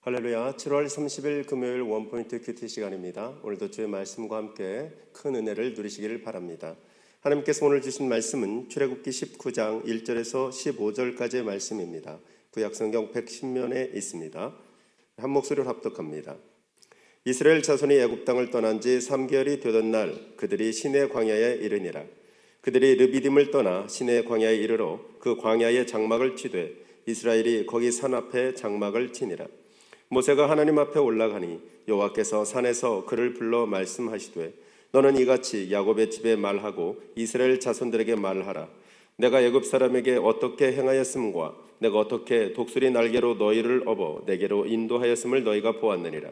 할렐루야. 7월 30일 금요일 원포인트 큐티 시간입니다. 오늘도 주의 말씀과 함께 큰 은혜를 누리시기를 바랍니다. 하나님께서 오늘 주신 말씀은 출애굽기 19장 1절에서 15절까지의 말씀입니다. 구약성경 110면에 있습니다. 한 목소리로 합독합니다. 이스라엘 자손이 애굽 땅을 떠난 지 3개월이 되던 날 그들이 시내 광야에 이르니라. 그들이 르비딤을 떠나 시내 광야에 이르러 그 광야에 장막을 치되 이스라엘이 거기 산 앞에 장막을 치니라. 모세가 하나님 앞에 올라가니 여호와께서 산에서 그를 불러 말씀하시되 너는 이같이 야곱의 집에 말하고 이스라엘 자손들에게 말하라. 내가 애굽 사람에게 어떻게 행하였음과 내가 어떻게 독수리 날개로 너희를 업어 내게로 인도하였음을 너희가 보았느니라.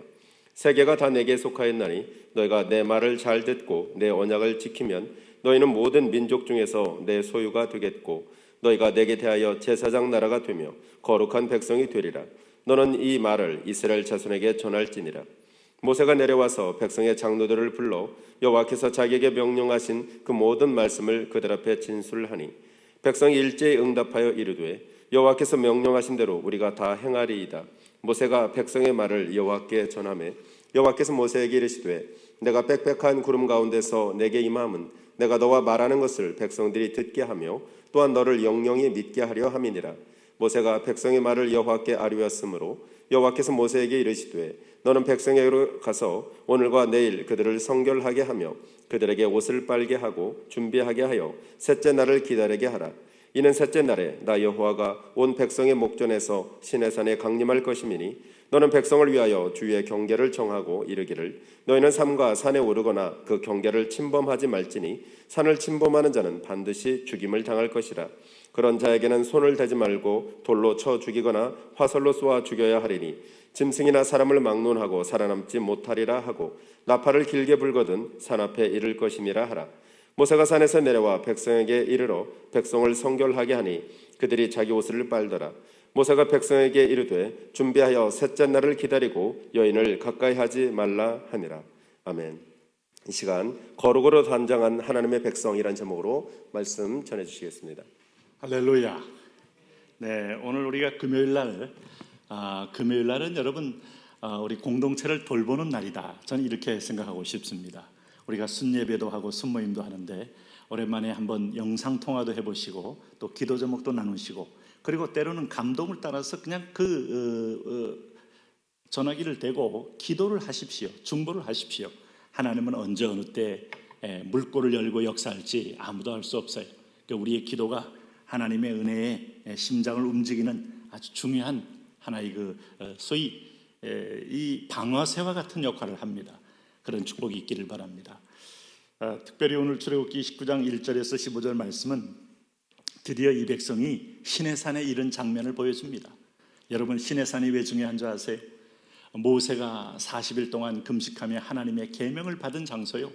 세계가 다 내게 속하였나니 너희가 내 말을 잘 듣고 내 언약을 지키면 너희는 모든 민족 중에서 내 소유가 되겠고 너희가 내게 대하여 제사장 나라가 되며 거룩한 백성이 되리라. 너는 이 말을 이스라엘 자손에게 전할지니라. 모세가 내려와서 백성의 장로들을 불러 여호와께서 자기에게 명령하신 그 모든 말씀을 그들 앞에 진술하니 백성이 일제히 응답하여 이르되 여호와께서 명령하신 대로 우리가 다 행하리이다. 모세가 백성의 말을 여호와께 전하매 여호와께서 모세에게 이르시되 내가 빽빽한 구름 가운데서 내게 임함은 내가 너와 말하는 것을 백성들이 듣게 하며 또한 너를 영영히 믿게 하려 함이니라. 모세가 백성의 말을 여호와께 아뢰었으므로 여호와께서 모세에게 이르시되 너는 백성에게로 가서 오늘과 내일 그들을 성결하게 하며 그들에게 옷을 빨게 하고 준비하게 하여 셋째 날을 기다리게 하라. 이는 셋째 날에 나 여호와가 온 백성의 목전에서 시내산에 강림할 것임이니 너는 백성을 위하여 주의 경계를 정하고 이르기를 너희는 산과 산에 오르거나 그 경계를 침범하지 말지니 산을 침범하는 자는 반드시 죽임을 당할 것이라. 그런 자에게는 손을 대지 말고 돌로 쳐 죽이거나 화살로 쏘아 죽여야 하리니 짐승이나 사람을 막론하고 살아남지 못하리라 하고 나팔을 길게 불거든 산 앞에 이를 것임이라 하라. 모세가 산에서 내려와 백성에게 이르러 백성을 성결하게 하니 그들이 자기 옷을 빨더라. 모세가 백성에게 이르되 준비하여 셋째 날을 기다리고 여인을 가까이 하지 말라 하니라. 아멘. 이 시간 거룩으로 단장한 하나님의 백성이란 제목으로 말씀 전해주시겠습니다. 할렐루야. 네, 오늘 우리가 금요일날은 여러분 우리 공동체를 돌보는 날이다. 저는 이렇게 생각하고 싶습니다. 우리가 순예배도 하고 순모임도 하는데 오랜만에 한번 영상 통화도 해보시고 또 기도 제목도 나누시고 그리고 때로는 감동을 따라서 그냥 전화기를 대고 기도를 하십시오. 중보를 하십시오. 하나님은 언제 어느 때 물꼬를 열고 역사할지 아무도 알 수 없어요. 그러니까 우리의 기도가 하나님의 은혜에 심장을 움직이는 아주 중요한 하나의 소위 이 방아쇠와 같은 역할을 합니다. 그런 축복이 있기를 바랍니다. 특별히 오늘 출애굽기 19장 1절에서 15절 말씀은 드디어 이 백성이 시내산에 이른 장면을 보여줍니다. 여러분, 시내산이 왜 중요한 줄 아세요? 모세가 40일 동안 금식하며 하나님의 계명을 받은 장소요.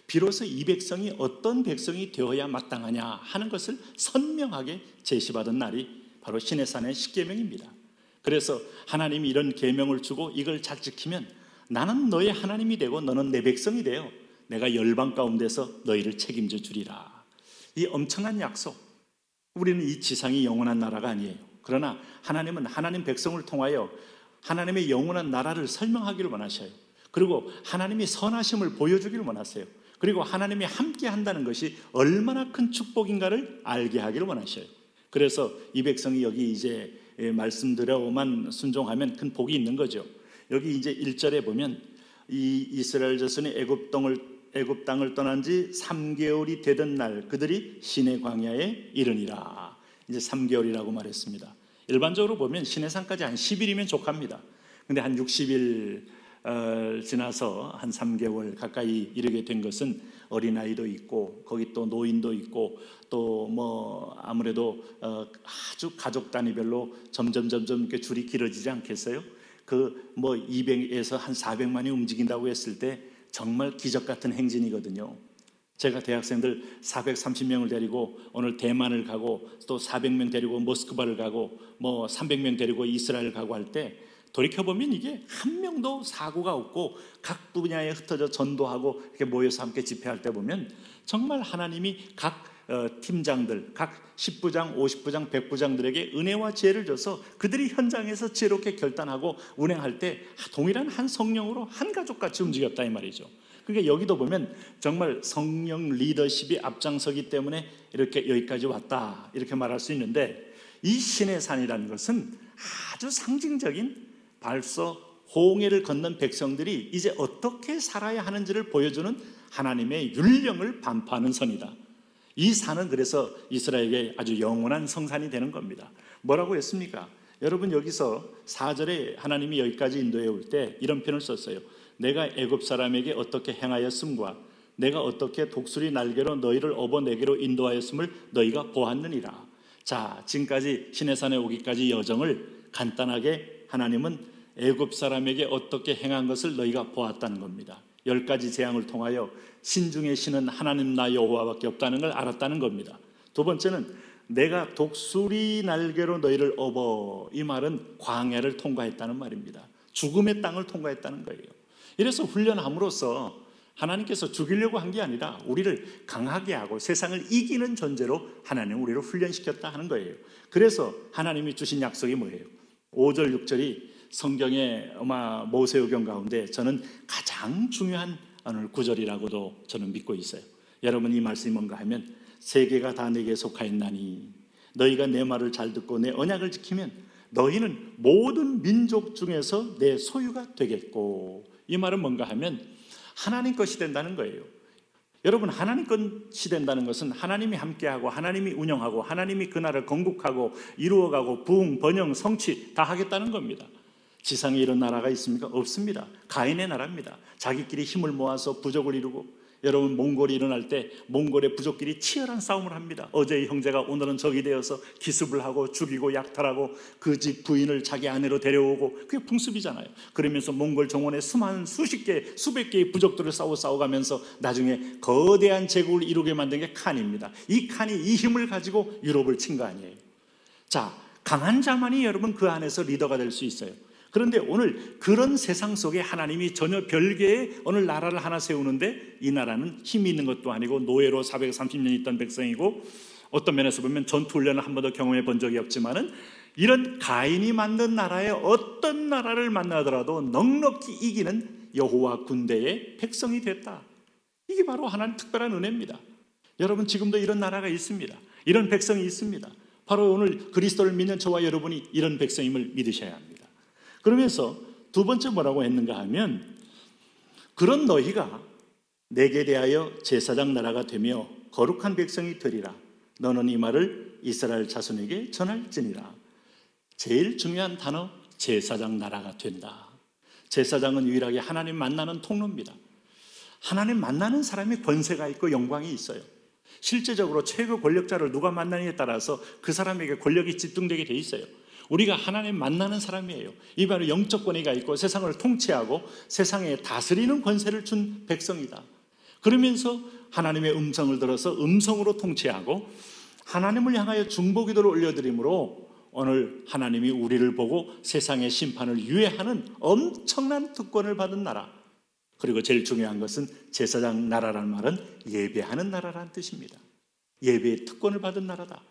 비로소 이 백성이 어떤 백성이 되어야 마땅하냐 하는 것을 선명하게 제시받은 날이 바로 시내산의 십계명입니다. 그래서 하나님이 이런 계명을 주고 이걸 잘 지키면 나는 너의 하나님이 되고 너는 내 백성이 되어 내가 열방 가운데서 너희를 책임져 주리라. 이 엄청난 약속. 우리는 이 지상이 영원한 나라가 아니에요. 그러나 하나님은 하나님 백성을 통하여 하나님의 영원한 나라를 설명하기를 원하셔요. 그리고 하나님이 선하심을 보여주기를 원하세요. 그리고 하나님이 함께 한다는 것이 얼마나 큰 축복인가를 알게 하기를 원하셔요. 그래서 이 백성이 여기 이제 말씀드려만 순종하면 큰 복이 있는 거죠. 여기 이제 1절에 보면 이 이스라엘 자손이 애굽 땅을 떠난 지 3개월이 되던 날 그들이 시내 광야에 이르니라. 이제 3개월이라고 말했습니다. 일반적으로 보면 시내산까지 한 10일이면 족합니다. 근데 한 60일 지나서 한 3개월 가까이 이르게 된 것은 어린아이도 있고 거기 또 노인도 있고 또 뭐 아무래도 아주 가족 단위별로 점점 이렇게 줄이 길어지지 않겠어요? 그 뭐 200에서 한 400만이 움직인다고 했을 때 정말 기적 같은 행진이거든요. 제가 대학생들 430명을 데리고 오늘 대만을 가고 또 400명 데리고 모스크바를 가고 뭐 300명 데리고 이스라엘 가고 할 때 돌이켜보면 이게 한 명도 사고가 없고 각 분야에 흩어져 전도하고 이렇게 모여서 함께 집회할 때 보면 정말 하나님이 각 팀장들, 각 10부장, 50부장, 100부장들에게 은혜와 지혜를 줘서 그들이 현장에서 지혜롭게 결단하고 운행할 때 동일한 한 성령으로 한 가족같이 움직였다 이 말이죠. 그러니까 여기도 보면 정말 성령 리더십이 앞장서기 때문에 이렇게 여기까지 왔다 이렇게 말할 수 있는데, 이 신의 산이라는 것은 아주 상징적인 벌써 홍해를 건넌 백성들이 이제 어떻게 살아야 하는지를 보여주는 하나님의 율령을 반포하는 선이다. 이 산은 그래서 이스라엘에게 아주 영원한 성산이 되는 겁니다. 뭐라고 했습니까? 여러분 여기서 4절에 하나님이 여기까지 인도해 올 때 이런 표현을 썼어요. 내가 애굽 사람에게 어떻게 행하였음과 내가 어떻게 독수리 날개로 너희를 업어 내게로 인도하였음을 너희가 보았느니라. 자, 지금까지 시내산에 오기까지 여정을 간단하게 하나님은 애굽 사람에게 어떻게 행한 것을 너희가 보았다는 겁니다. 10가지 재앙을 통하여 신 중의 신은 하나님 나 여호와밖에 없다는 걸 알았다는 겁니다. 두 번째는 내가 독수리 날개로 너희를 업어, 이 말은 광야를 통과했다는 말입니다. 죽음의 땅을 통과했다는 거예요. 이래서 훈련함으로써 하나님께서 죽이려고 한 게 아니라 우리를 강하게 하고 세상을 이기는 존재로 하나님 우리를 훈련시켰다 하는 거예요. 그래서 하나님이 주신 약속이 뭐예요? 5절 6절이 성경의 아마 모세오경 가운데 저는 가장 중요한 오늘 구절이라고도 저는 믿고 있어요. 여러분 이 말씀이 뭔가 하면 세계가 다 내게 속하였나니 너희가 내 말을 잘 듣고 내 언약을 지키면 너희는 모든 민족 중에서 내 소유가 되겠고, 이 말은 뭔가 하면 하나님 것이 된다는 거예요. 여러분 하나님 것이 된다는 것은 하나님이 함께하고 하나님이 운영하고 하나님이 그 나라를 건국하고 이루어가고 부흥, 번영, 성취 다 하겠다는 겁니다. 지상에 이런 나라가 있습니까? 없습니다. 가인의 나라입니다. 자기끼리 힘을 모아서 부족을 이루고, 여러분 몽골이 일어날 때 몽골의 부족끼리 치열한 싸움을 합니다. 어제의 형제가 오늘은 적이 되어서 기습을 하고 죽이고 약탈하고 그 집 부인을 자기 아내로 데려오고, 그게 풍습이잖아요. 그러면서 몽골 정원에 수십 개, 수백 개의 부족들을 싸워가면서 나중에 거대한 제국을 이루게 만든 게 칸입니다. 이 칸이 이 힘을 가지고 유럽을 친 거 아니에요. 자, 강한 자만이 여러분 그 안에서 리더가 될 수 있어요. 그런데 오늘 그런 세상 속에 하나님이 전혀 별개의 어느 나라를 하나 세우는데, 이 나라는 힘이 있는 것도 아니고 노예로 430년 있던 백성이고, 어떤 면에서 보면 전투훈련을 한 번도 경험해 본 적이 없지만은 이런 가인이 만든 나라의 어떤 나라를 만나더라도 넉넉히 이기는 여호와 군대의 백성이 됐다. 이게 바로 하나님 특별한 은혜입니다. 여러분 지금도 이런 나라가 있습니다. 이런 백성이 있습니다. 바로 오늘 그리스도를 믿는 저와 여러분이 이런 백성임을 믿으셔야 합니다. 그러면서 두 번째 뭐라고 했는가 하면, 그런 너희가 내게 대하여 제사장 나라가 되며 거룩한 백성이 되리라. 너는 이 말을 이스라엘 자손에게 전할지니라. 제일 중요한 단어, 제사장 나라가 된다. 제사장은 유일하게 하나님 만나는 통로입니다. 하나님 만나는 사람이 권세가 있고 영광이 있어요. 실제적으로 최고 권력자를 누가 만나느냐에 따라서 그 사람에게 권력이 집중되게 돼 있어요. 우리가 하나님 만나는 사람이에요. 이 바로 영적 권위가 있고 세상을 통치하고 세상에 다스리는 권세를 준 백성이다. 그러면서 하나님의 음성을 들어서 음성으로 통치하고 하나님을 향하여 중보기도를 올려드림으로 오늘 하나님이 우리를 보고 세상의 심판을 유예하는 엄청난 특권을 받은 나라. 그리고 제일 중요한 것은 제사장 나라라는 말은 예배하는 나라라는 뜻입니다. 예배의 특권을 받은 나라다.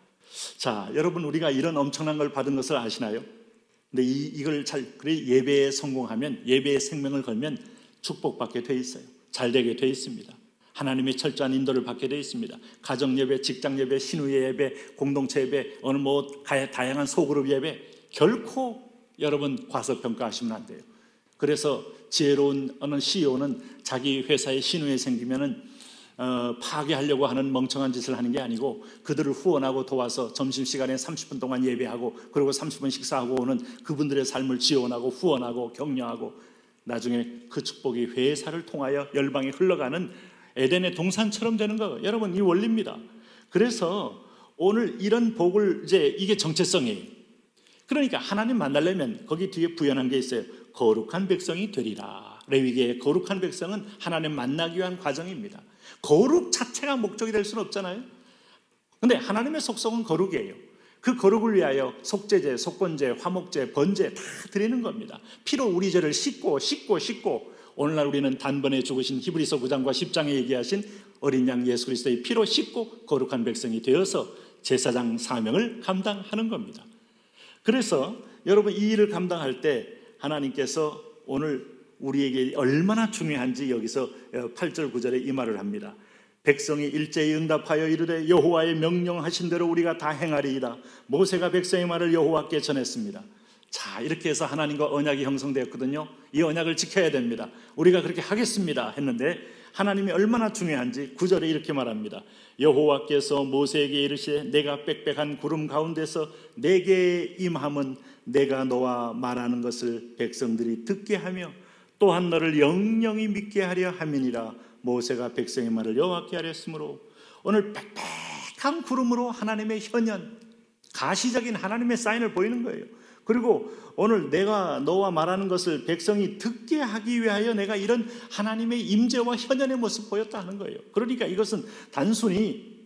자, 여러분 우리가 이런 엄청난 걸 받은 것을 아시나요? 근데 이걸 그래 예배에 성공하면, 예배에 생명을 걸면 축복받게 돼 있어요. 잘 되게 돼 있습니다. 하나님의 철저한 인도를 받게 돼 있습니다. 가정 예배, 직장 예배, 신우의 예배, 공동체 예배, 어느 다양한 소그룹 예배, 결코 여러분 과소평가하시면 안 돼요. 그래서 지혜로운 어느 CEO는 자기 회사에 신우에 생기면은 파괴하려고 하는 멍청한 짓을 하는 게 아니고, 그들을 후원하고 도와서 점심시간에 30분 동안 예배하고 그리고 30분 식사하고 오는 그분들의 삶을 지원하고 후원하고 격려하고, 나중에 그 축복이 회사를 통하여 열방에 흘러가는 에덴의 동산처럼 되는 거, 여러분 이 원리입니다. 그래서 오늘 이런 복을 이게 정체성이에요. 그러니까 하나님 만나려면 거기 뒤에 부연한 게 있어요. 거룩한 백성이 되리라. 레위기의 거룩한 백성은 하나님 만나기 위한 과정입니다. 거룩 자체가 목적이 될 수는 없잖아요. 근데 하나님의 속성은 거룩이에요. 그 거룩을 위하여 속죄제, 속건제, 화목제, 번제 다 드리는 겁니다. 피로 우리 죄를 씻고 오늘날 우리는 단번에 죽으신 히브리서 9장과 10장에 얘기하신 어린 양 예수 그리스도의 피로 씻고 거룩한 백성이 되어서 제사장 사명을 감당하는 겁니다. 그래서 여러분 이 일을 감당할 때 하나님께서 오늘 우리에게 얼마나 중요한지 여기서 8절 9절에 이 말을 합니다. 백성이 일제히 응답하여 이르되 여호와의 명령하신 대로 우리가 다 행하리이다. 모세가 백성의 말을 여호와께 전했습니다. 자, 이렇게 해서 하나님과 언약이 형성되었거든요. 이 언약을 지켜야 됩니다. 우리가 그렇게 하겠습니다 했는데 하나님이 얼마나 중요한지 9절에 이렇게 말합니다. 여호와께서 모세에게 이르시되 내가 빽빽한 구름 가운데서 내게 임함은 내가 너와 말하는 것을 백성들이 듣게 하며 또한 너를 영영히 믿게 하려 함이니라. 모세가 백성의 말을 여호와께 하렸으므로 오늘 빽빽한 구름으로 하나님의 현현, 가시적인 하나님의 사인을 보이는 거예요. 그리고 오늘 내가 너와 말하는 것을 백성이 듣게 하기 위하여 내가 이런 하나님의 임재와 현현의 모습 보였다 하는 거예요. 그러니까 이것은 단순히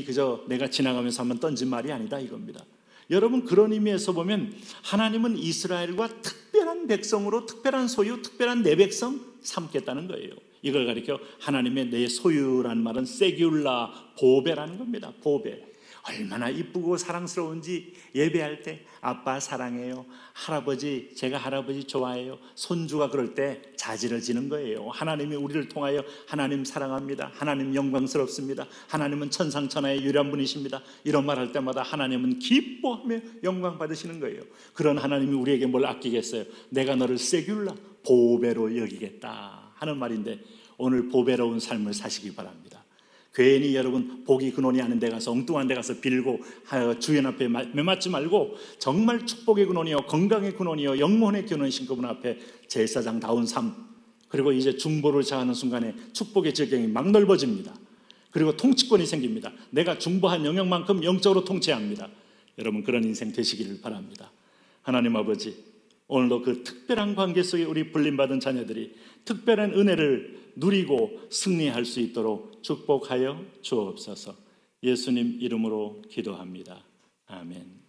그저 내가 지나가면서 한번 던진 말이 아니다 이겁니다. 여러분 그런 의미에서 보면 하나님은 이스라엘과 특별한 백성으로 특별한 소유, 특별한 내 백성 삼겠다는 거예요. 이걸 가리켜 하나님의 내 소유라는 말은 세귤라, 보배라는 겁니다. 보배. 얼마나 이쁘고 사랑스러운지 예배할 때 아빠 사랑해요, 할아버지 제가 할아버지 좋아해요, 손주가 그럴 때 자지러지는 거예요. 하나님이 우리를 통하여 하나님 사랑합니다, 하나님 영광스럽습니다, 하나님은 천상천하의 유일한 분이십니다, 이런 말 할 때마다 하나님은 기뻐하며 영광 받으시는 거예요. 그런 하나님이 우리에게 뭘 아끼겠어요? 내가 너를 세귤라, 보배로 여기겠다 하는 말인데 오늘 보배로운 삶을 사시기 바랍니다. 괜히 여러분 복이 근원이 아는 데 가서 엉뚱한 데 가서 빌고 주연 앞에 매맞지 말고 정말 축복의 근원이요, 건강의 근원이요, 영혼의 근원이신 그분 앞에 제사장다운 삶, 그리고 이제 중보를 자하는 순간에 축복의 지경이 막 넓어집니다. 그리고 통치권이 생깁니다. 내가 중보한 영역만큼 영적으로 통치합니다. 여러분 그런 인생 되시기를 바랍니다. 하나님 아버지, 오늘도 그 특별한 관계 속에 우리 불림받은 자녀들이 특별한 은혜를 누리고 승리할 수 있도록 축복하여 주옵소서. 예수님 이름으로 기도합니다. 아멘.